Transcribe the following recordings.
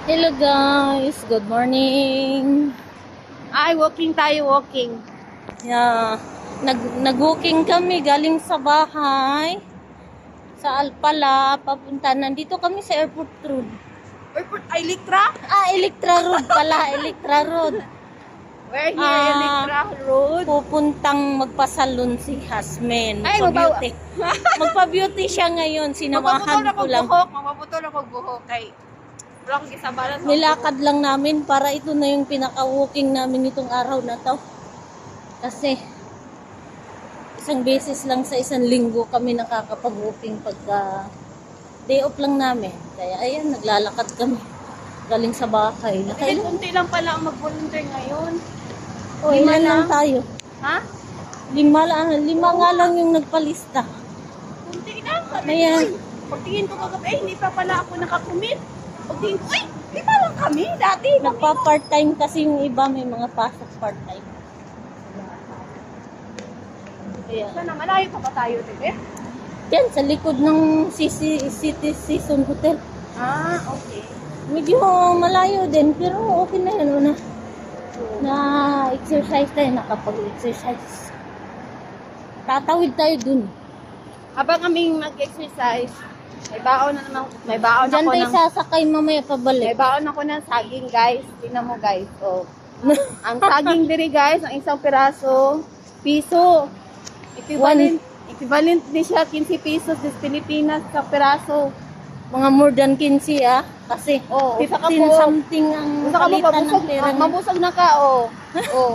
Hello guys, good morning. Ay, walking tayo, walking. Yeah, nag-walking kami galing sa bahay sa Alpala papunta. Nandito kami sa Airport Road. Airport, ay, Electra? Electra Road pala, Electra Road. We're here, Electra Road. Pupuntang magpasalon si Hasmin. Ay, Magpa-beauty. Magpa-beauty siya ngayon. Sinamahan ko lang. Magpaputol ako buhok. Kay, wala akong kisabalan. Nilakad lang namin para ito na yung pinaka-walking namin itong araw na to. Kasi isang beses lang sa isang linggo kami nakakapag-walking pagka day off lang namin. Kaya ayan, naglalakad kami galing sa bahay. Kasi kunti lang pala ang mag-volunteer ngayon. O, ilan lang tayo. Ha? Lima nga lang yung nagpalista. Kunti lang. Ayan. Pagtingin ko kagabi, hindi pa pala ako nakakumit. Pagtingin ko, ay, di ba lang kami dati? Nagpa-part-time kasi yung iba, may mga pasok part-time. Ayan. Sana malayo pa ba tayo, Tete? Yan, sa likod ng City Season Hotel. Ah, okay. Medyo malayo din, pero okay na yun. Na-exercise tayo, nakapag-exercise. Tatawid tayo dun. Habang kaming mag-exercise, may baon na naman, may baon Diyan ako tayo ng... sasakay mamaya May pabalik. baon ako ng saging, guys. Tingnan mo, guys. Oh. Ang saging diri, guys, ang isang piraso, piso. Equivalent din siya, 15 pesos des Pilipinas sa piraso. Mga more than 15 kasi Oh, isa ka 15 po. something ang Gusto ka mo palitan ng mabusog, pera niya. mabusog na ka, oh. Oh.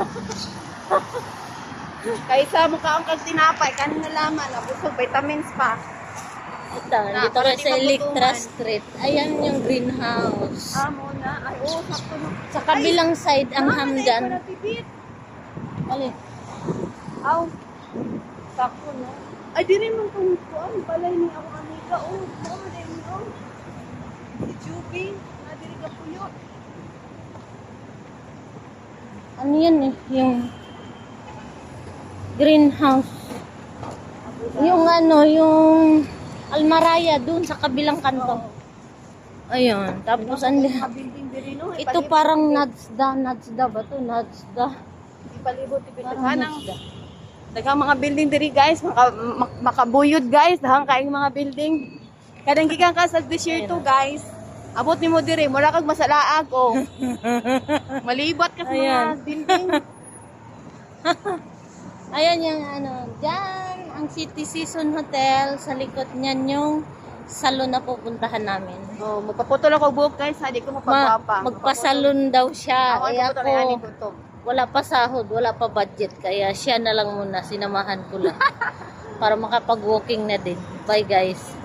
Kaysa mukha ang tinapay, kanin na laman, nabusog, vitamins pa. Ito, dito para kayo di sa Electra magutuman. Street. Ayan yung greenhouse. Muna. Ay, oh, sakto na. Sa kabilang side ang Ay, hamdan. para tipid. Alin? Aw. Sakto, no? Ay, di rin mong kung balay ni ako amiga. Oh, balay ni ako. Si Juby, nadiri ka puyo. Ano yan eh? Yung greenhouse. Yung yung Almaraya dun sa kabilang kanto. Ayun. Tapos Mga building diri, no? ito parang Nadsda ba to? Nadsda. Ipalibot, tipid. Parang Kanang, Nadsda. daghang mga building diri, guys. Makabuyod, guys. Daghang kaing mga building. Kadang gikan ka sa desierto, guys. Abot ni mo diri, mura kag masalaag, oh. Malibat ka sa mga Ayan. building. Ayan yung dyan ang City Season Hotel. Sa likod niyan yung salon na pupuntahan namin. Oh, magpaputol ako buhok, guys. Hindi ko mapagwapa. Magpasalon daw siya. Ako, Kaya magpaputol ani ako, ko to. wala pa sahod, wala pa budget. Kaya siya na lang muna, sinamahan ko lang. Para makapag-walking na din. Bye guys.